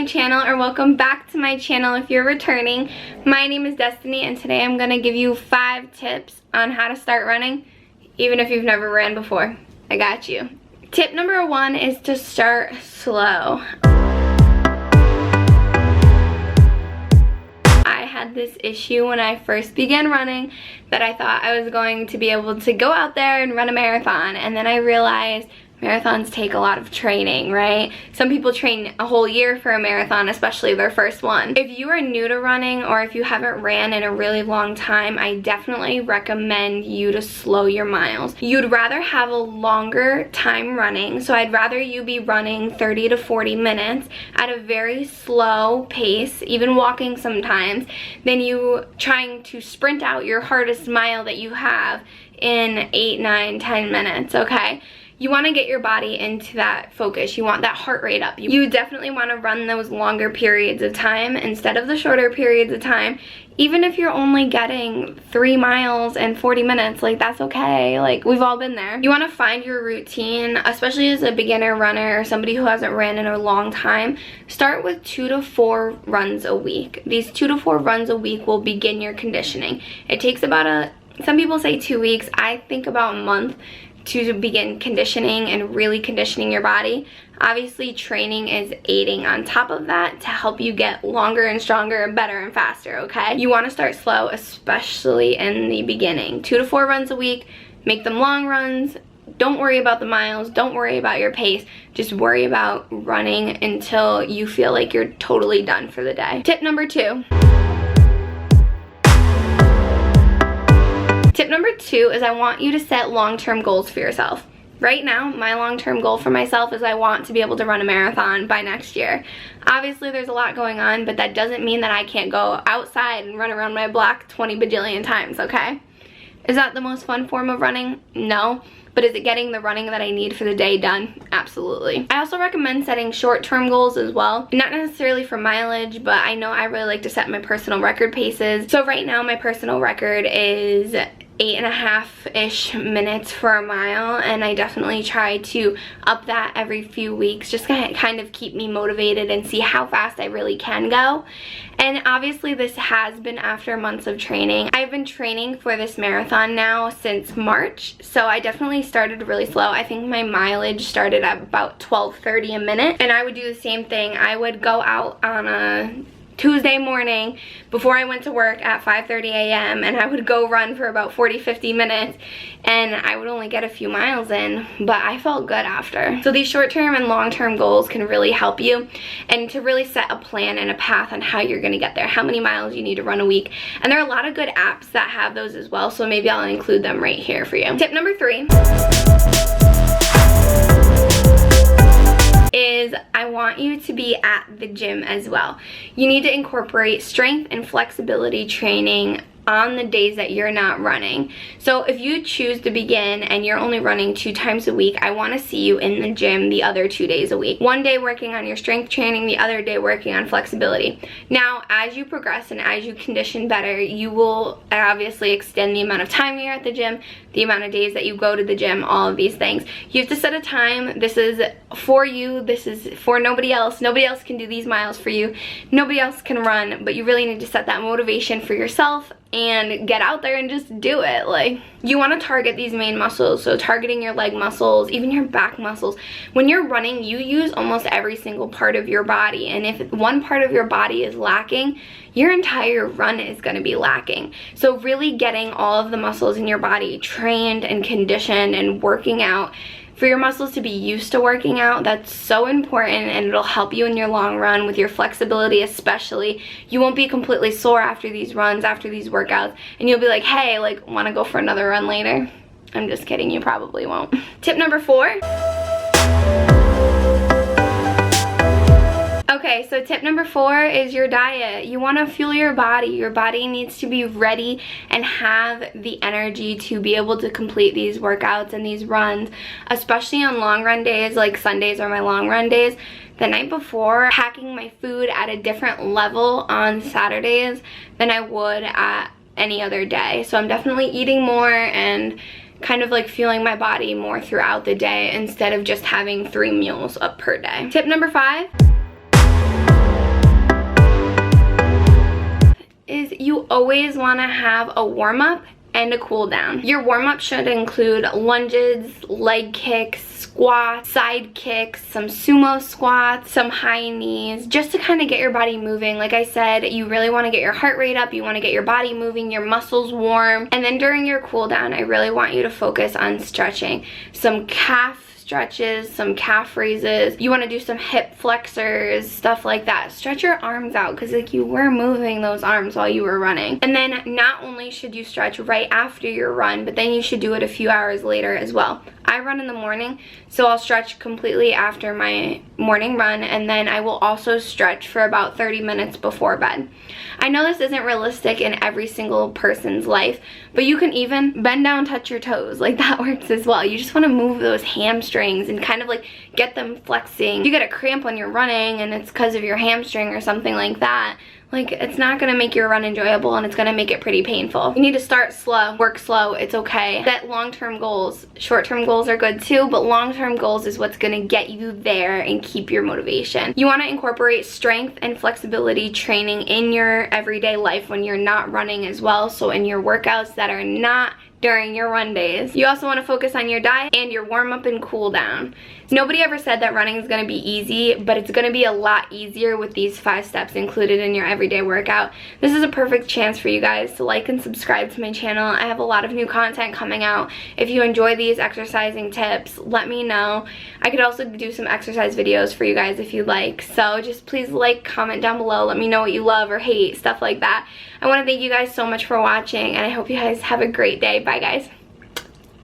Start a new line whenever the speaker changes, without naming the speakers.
my channel, or welcome back to my channel if you're returning. My name is Destiny, and today I'm going to give you 5 tips on how to start running, even if you've never ran before. I got you. Tip number 1 is to start slow. I had this issue when I first began running that I thought I was going to be able to go out there and run a marathon, and then I realized marathons take a lot of training, right? Some people train a whole year for a marathon, especially their first one. If you are new to running, or if you haven't ran in a really long time, I definitely recommend you to slow your miles. You'd rather have a longer time running, so I'd rather you be running 30 to 40 minutes at a very slow pace, even walking sometimes, than you trying to sprint out your hardest mile that you have in 8, 9, 10 minutes, okay? You want to get your body into that focus. You want that heart rate up. You definitely want to run those longer periods of time instead of the shorter periods of time. Even if you're only getting 3 miles in 40 minutes, like, that's okay. Like, we've all been there. You want to find your routine, especially as a beginner runner or somebody who hasn't ran in a long time. Start with 2 to 4 runs a week. These 2 to 4 runs a week will begin your conditioning. It takes about some people say 2 weeks. I think about a month to begin conditioning and really conditioning your body. Obviously, training is aiding on top of that to help you get longer and stronger and better and faster, okay? You want to start slow, especially in the beginning. 2 to 4 runs a week, make them long runs. Don't worry about the miles, don't worry about your pace, just worry about running until you feel like you're totally done for the day. Tip number 2. Tip number 2 is I want you to set long-term goals for yourself. Right now, my long-term goal for myself is I want to be able to run a marathon by next year. Obviously, there's a lot going on, but that doesn't mean that I can't go outside and run around my block 20 bajillion times, okay? Is that the most fun form of running? No. But is it getting the running that I need for the day done? Absolutely. I also recommend setting short-term goals as well. Not necessarily for mileage, but I know I really like to set my personal record paces. So right now my personal record is 8.5-ish minutes for a mile, and I definitely try to up that every few weeks, just to kind of keep me motivated and see how fast I really can go. And obviously this has been after months of training. I've been training for this marathon now since March, so I definitely started really slow. I think my mileage started at about 12:30 a minute, and I would do the same thing. I would go out on a Tuesday morning before I went to work at 5:30 a.m. and I would go run for about 40-50 minutes, and I would only get a few miles in, but I felt good after. So these short-term and long-term goals can really help you, and to really set a plan and a path on how you're going to get there, how many miles you need to run a week. And there are a lot of good apps that have those as well, so maybe I'll include them right here for you. Tip number 3 is I want you to be at the gym as well. You need to incorporate strength and flexibility training on the days that you're not running. So if you choose to begin and you're only running 2 times a week, I want to see you in the gym the other 2 days a week. One day working on your strength training, the other day working on flexibility. Now, as you progress and as you condition better, you will obviously extend the amount of time you're at the gym, the amount of days that you go to the gym, all of these things. You have to set a time. This is for you. This is for nobody else. Nobody else can do these miles for you. Nobody else can run, but you really need to set that motivation for yourself and get out there and just do it. Like, you want to target these main muscles, so targeting your leg muscles, even your back muscles. When you're running, you use almost every single part of your body, and if one part of your body is lacking, your entire run is going to be lacking. So really getting all of the muscles in your body trained and conditioned and working out, for your muscles to be used to working out, that's so important, and it'll help you in your long run with your flexibility especially. You won't be completely sore after these runs, after these workouts, and you'll be like, hey, like, want to go for another run later? I'm just kidding, you probably won't. Tip number 4. Okay, so tip number 4 is your diet. You want to fuel your body. Your body needs to be ready and have the energy to be able to complete these workouts and these runs, especially on long run days, like Sundays are my long run days. The night before, packing my food at a different level on Saturdays than I would at any other day. So I'm definitely eating more and kind of like fueling my body more throughout the day instead of just having 3 meals up per day. Tip number 5. is you always want to have a warm-up and a cool down. Your warm-up should include lunges, leg kicks, squats, side kicks, some sumo squats, some high knees, just to kind of get your body moving. Like I said, you really want to get your heart rate up, you want to get your body moving, your muscles warm. And then during your cool down, I really want you to focus on stretching. Some calf stretches, some calf raises. You want to do some hip flexors, stuff like that. Stretch your arms out because like you were moving those arms while you were running. And then not only should you stretch right after your run, but then you should do it a few hours later as well. I run in the morning, so I'll stretch completely after my morning run, and then I will also stretch for about 30 minutes before bed. I know this isn't realistic in every single person's life, but you can even bend down, touch your toes. Like that works as well. You just want to move those hamstrings and kind of like get them flexing. If you get a cramp when you're running and it's because of your hamstring or something like that, like, it's not gonna make your run enjoyable and it's gonna make it pretty painful. You need to start slow, work slow, it's okay. Set long-term goals. Short-term goals are good too, but long-term goals is what's gonna get you there and keep your motivation. You wanna incorporate strength and flexibility training in your everyday life when you're not running as well, so in your workouts that are not during your run days. You also want to focus on your diet and your warm-up and cool down. Nobody ever said that running is going to be easy, but it's going to be a lot easier with these 5 steps included in your everyday workout. This is a perfect chance for you guys to like and subscribe to my channel. I have a lot of new content coming out. If you enjoy these exercising tips, let me know. I could also do some exercise videos for you guys if you'd like. So just please like, comment down below. Let me know what you love or hate, stuff like that. I want to thank you guys so much for watching, and I hope you guys have a great day. Bye guys.